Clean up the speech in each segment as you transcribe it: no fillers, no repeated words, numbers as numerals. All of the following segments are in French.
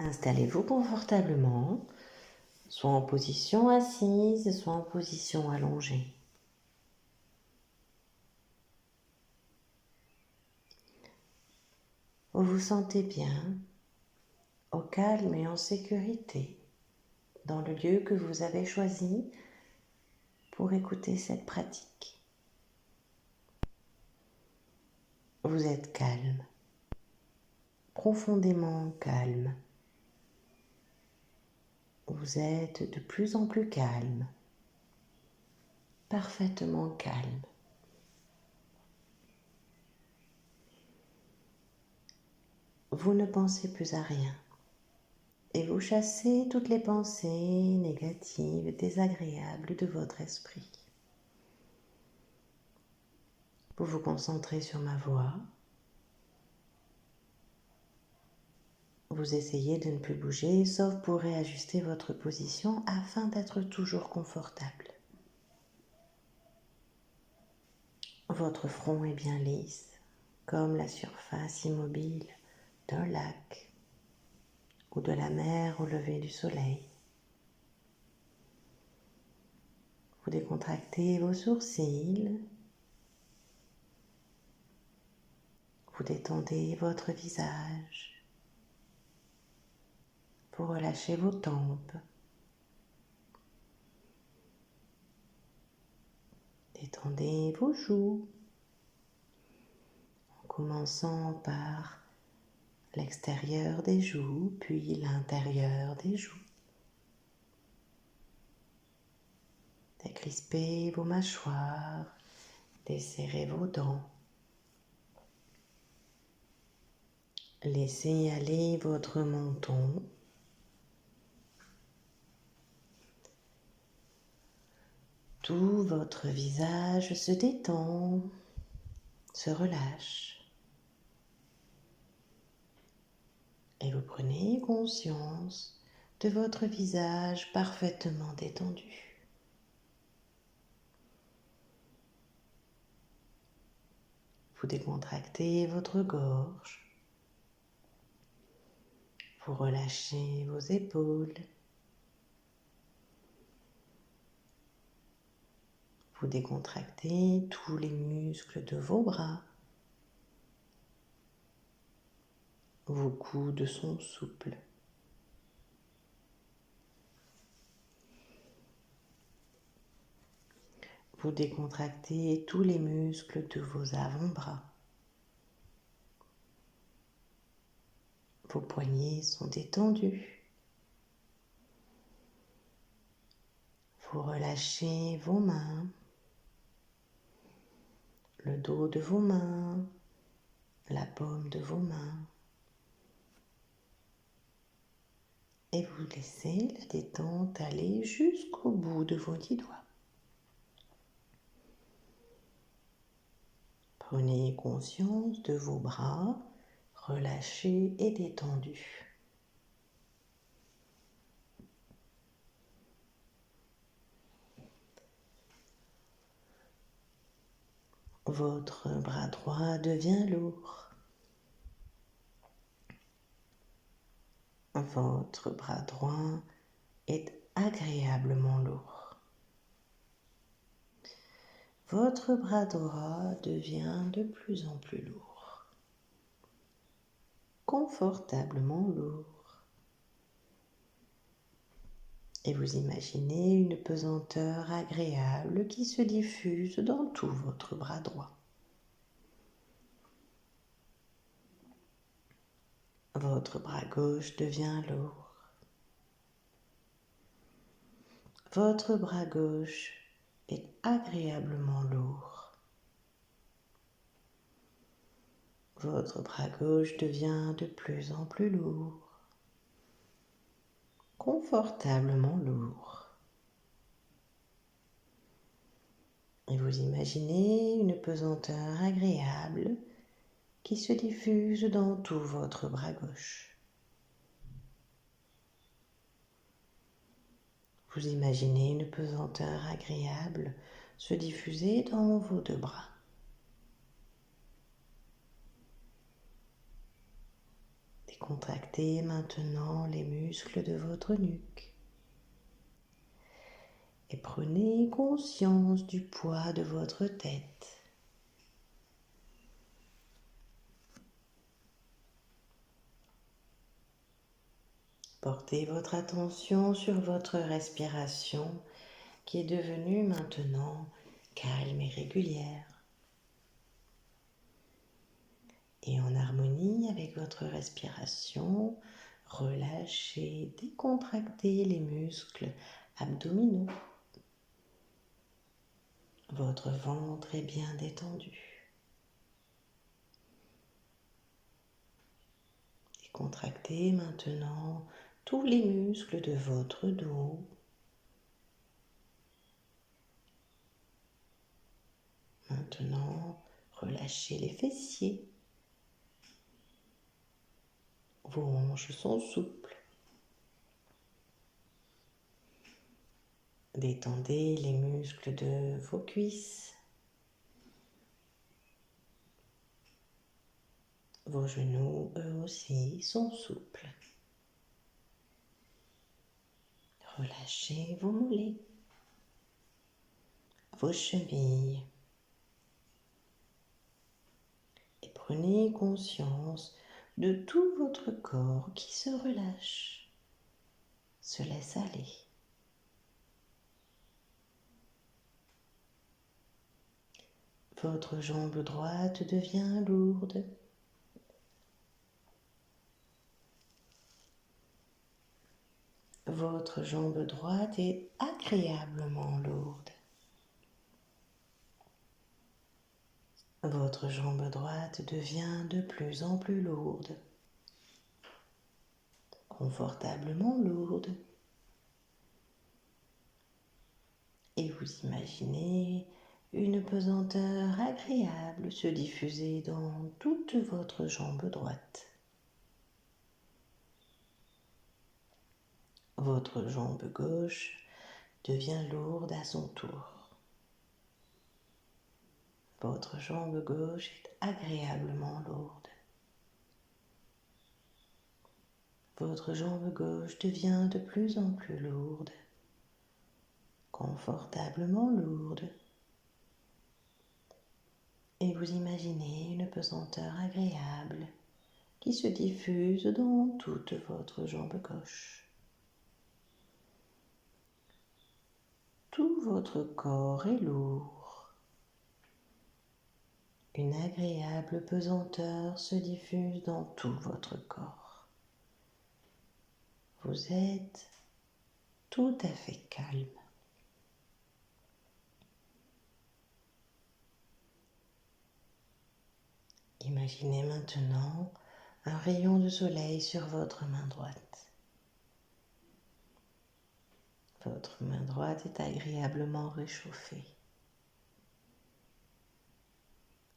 Installez-vous confortablement, soit en position assise, soit en position allongée. Vous vous sentez bien, au calme et en sécurité, dans le lieu que vous avez choisi pour écouter cette pratique. Vous êtes calme, profondément calme. Vous êtes de plus en plus calme, parfaitement calme. Vous ne pensez plus à rien et vous chassez toutes les pensées négatives, désagréables de votre esprit. Vous vous concentrez sur ma voix. Vous essayez de ne plus bouger, sauf pour réajuster votre position afin d'être toujours confortable. Votre front est bien lisse, comme la surface immobile d'un lac ou de la mer au lever du soleil. Vous décontractez vos sourcils. Vous détendez votre visage. Vous relâchez vos tempes. Détendez vos joues, en commençant par l'extérieur des joues, puis l'intérieur des joues. Décrispez vos mâchoires, desserrez vos dents. Laissez aller votre menton. Tout votre visage se détend, se relâche. Et vous prenez conscience de votre visage parfaitement détendu. Vous décontractez votre gorge. Vous relâchez vos épaules. Vous décontractez tous les muscles de vos bras. Vos coudes sont souples. Vous décontractez tous les muscles de vos avant-bras. Vos poignets sont détendus. Vous relâchez vos mains, le dos de vos mains, la paume de vos mains. Et vous laissez la détente aller jusqu'au bout de vos 10 doigts. Prenez conscience de vos bras relâchés et détendus. Votre bras droit devient lourd. Votre bras droit est agréablement lourd. Votre bras droit devient de plus en plus lourd, confortablement lourd. Et vous imaginez une pesanteur agréable qui se diffuse dans tout votre bras droit. Votre bras gauche devient lourd. Votre bras gauche est agréablement lourd. Votre bras gauche devient de plus en plus lourd, confortablement lourd. Et vous imaginez une pesanteur agréable qui se diffuse dans tout votre bras gauche. Vous imaginez une pesanteur agréable se diffuser dans vos deux bras. Des Décontractez maintenant les muscles de votre nuque et prenez conscience du poids de votre tête. Portez votre attention sur votre respiration qui est devenue maintenant calme et régulière. Et en harmonie avec votre respiration, relâchez, décontractez les muscles abdominaux. Votre ventre est bien détendu. Décontractez maintenant tous les muscles de votre dos. Maintenant, relâchez les fessiers. Vos hanches sont souples. Détendez les muscles de vos cuisses. Vos genoux, eux aussi, sont souples. Relâchez vos mollets, vos chevilles. Et prenez conscience de tout votre corps qui se relâche, se laisse aller. Votre jambe droite devient lourde. Votre jambe droite est agréablement lourde. Votre jambe droite devient de plus en plus lourde, confortablement lourde. Et vous imaginez une pesanteur agréable se diffuser dans toute votre jambe droite. Votre jambe gauche devient lourde à son tour. Votre jambe gauche est agréablement lourde. Votre jambe gauche devient de plus en plus lourde, confortablement lourde. Et vous imaginez une pesanteur agréable qui se diffuse dans toute votre jambe gauche. Tout votre corps est lourd. Une agréable pesanteur se diffuse dans tout votre corps. Vous êtes tout à fait calme. Imaginez maintenant un rayon de soleil sur votre main droite. Votre main droite est agréablement réchauffée.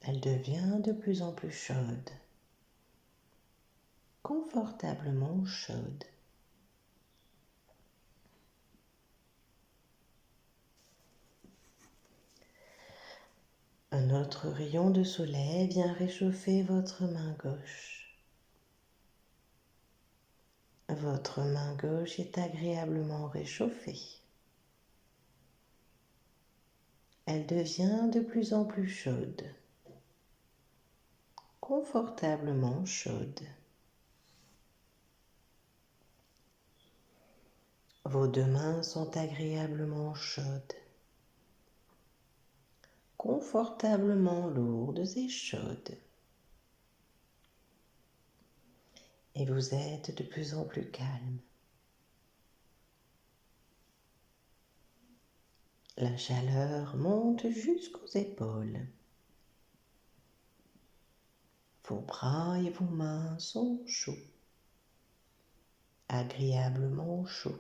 Elle devient de plus en plus chaude, confortablement chaude. Un autre rayon de soleil vient réchauffer votre main gauche. Votre main gauche est agréablement réchauffée. Elle devient de plus en plus chaude, confortablement chaude. Vos deux mains sont agréablement chaudes, confortablement lourdes et chaudes. Et vous êtes de plus en plus calme. La chaleur monte jusqu'aux épaules. Vos bras et vos mains sont chauds, agréablement chauds.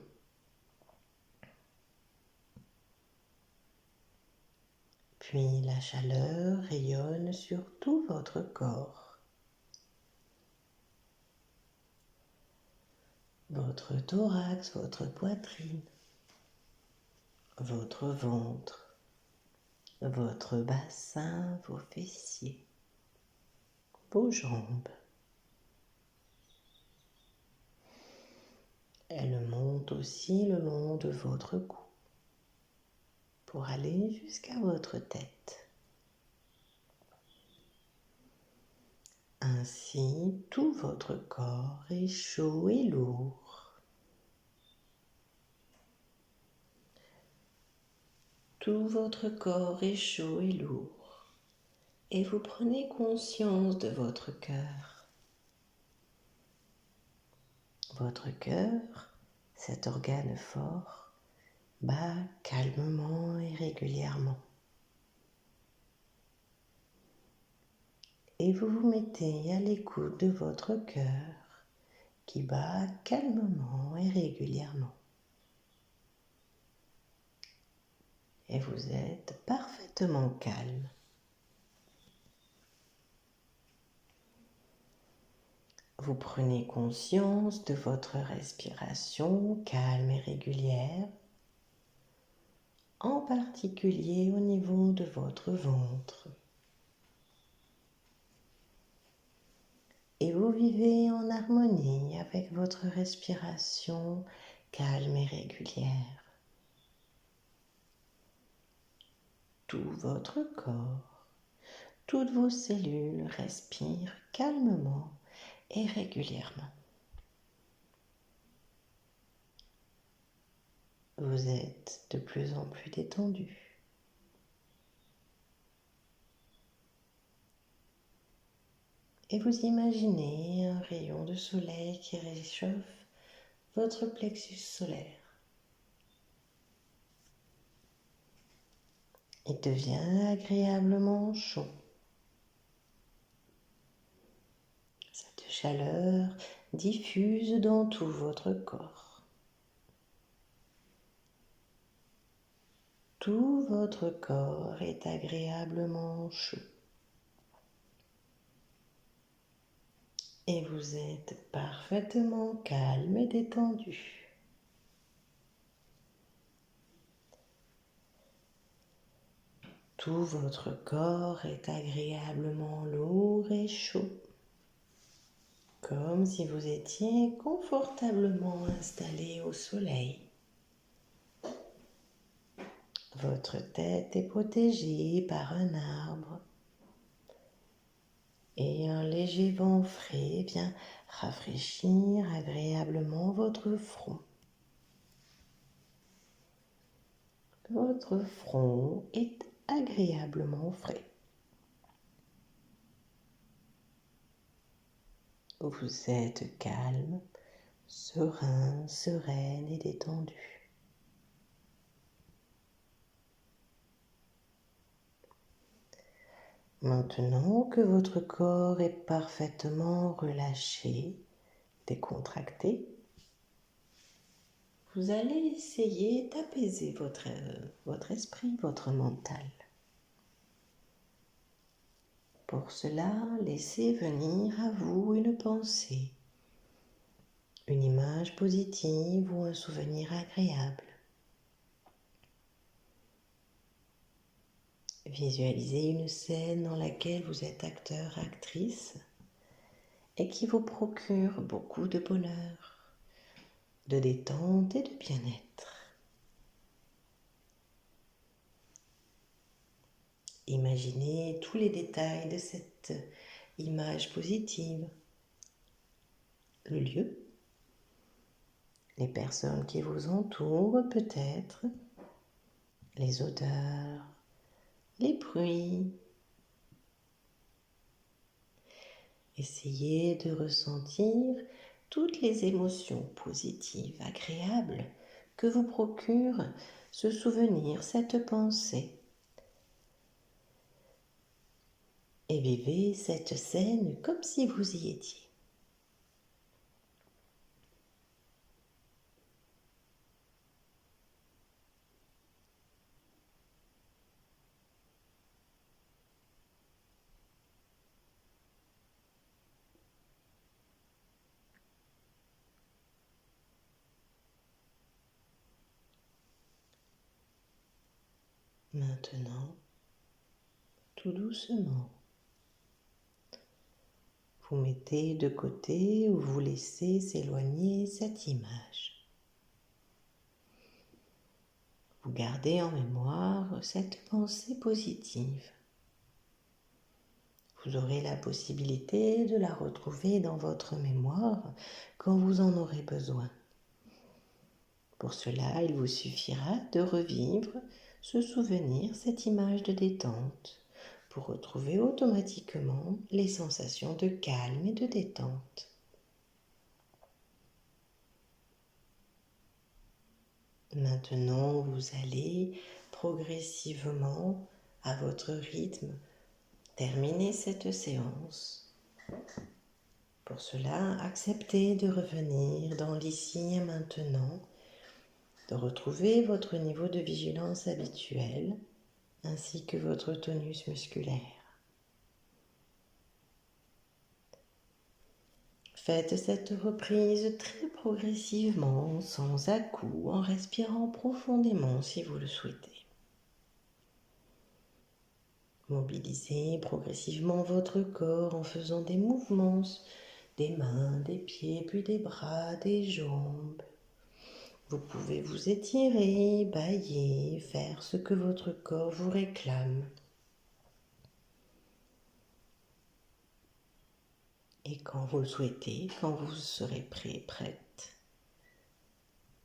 Puis la chaleur rayonne sur tout votre corps. Votre thorax, votre poitrine, votre ventre, votre bassin, vos fessiers, vos jambes. Elle monte aussi le long de votre cou pour aller jusqu'à votre tête. Ainsi, tout votre corps est chaud et lourd. Tout votre corps est chaud et lourd. Et vous prenez conscience de votre cœur. Votre cœur, cet organe fort, bat calmement et régulièrement. Et vous vous mettez à l'écoute de votre cœur qui bat calmement et régulièrement. Et vous êtes parfaitement calme. Vous prenez conscience de votre respiration calme et régulière, en particulier au niveau de votre ventre. Et vous vivez en harmonie avec votre respiration calme et régulière. Tout votre corps, toutes vos cellules respirent calmement et régulièrement. Vous êtes de plus en plus détendu. Et vous imaginez un rayon de soleil qui réchauffe votre plexus solaire. Il devient agréablement chaud. Cette chaleur diffuse dans tout votre corps. Tout votre corps est agréablement chaud. Et vous êtes parfaitement calme et détendu. Tout votre corps est agréablement lourd et chaud, comme si vous étiez confortablement installé au soleil. Votre tête est protégée par un arbre et un léger vent frais vient rafraîchir agréablement votre front. Votre front est agréablement frais. Vous êtes calme, serein, sereine et détendu. Maintenant que votre corps est parfaitement relâché, décontracté, vous allez essayer d'apaiser votre esprit, votre mental. Pour cela, laissez venir à vous une pensée, une image positive ou un souvenir agréable. Visualisez une scène dans laquelle vous êtes acteur, actrice et qui vous procure beaucoup de bonheur, de détente et de bien-être. Imaginez tous les détails de cette image positive, le lieu, les personnes qui vous entourent peut-être, les odeurs, les bruits. Essayez de ressentir toutes les émotions positives, agréables que vous procure ce souvenir, cette pensée. Et vivez cette scène comme si vous y étiez. Maintenant, tout doucement, vous mettez de côté ou vous laissez s'éloigner cette image. Vous gardez en mémoire cette pensée positive. Vous aurez la possibilité de la retrouver dans votre mémoire quand vous en aurez besoin. Pour cela, il vous suffira de revivre ce souvenir, cette image de détente, pour retrouver automatiquement les sensations de calme et de détente. Maintenant, vous allez progressivement, à votre rythme, terminer cette séance. Pour cela, acceptez de revenir dans l'ici et maintenant, de retrouver votre niveau de vigilance habituel, ainsi que votre tonus musculaire. Faites cette reprise très progressivement, sans à-coups, en respirant profondément si vous le souhaitez. Mobilisez progressivement votre corps en faisant des mouvements des mains, des pieds, puis des bras, des jambes. Vous pouvez vous étirer, bâiller, faire ce que votre corps vous réclame. Et quand vous le souhaitez, quand vous serez prêt, prête,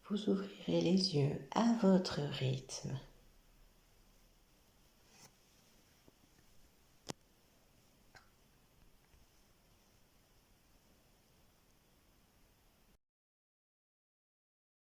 vous ouvrirez les yeux à votre rythme.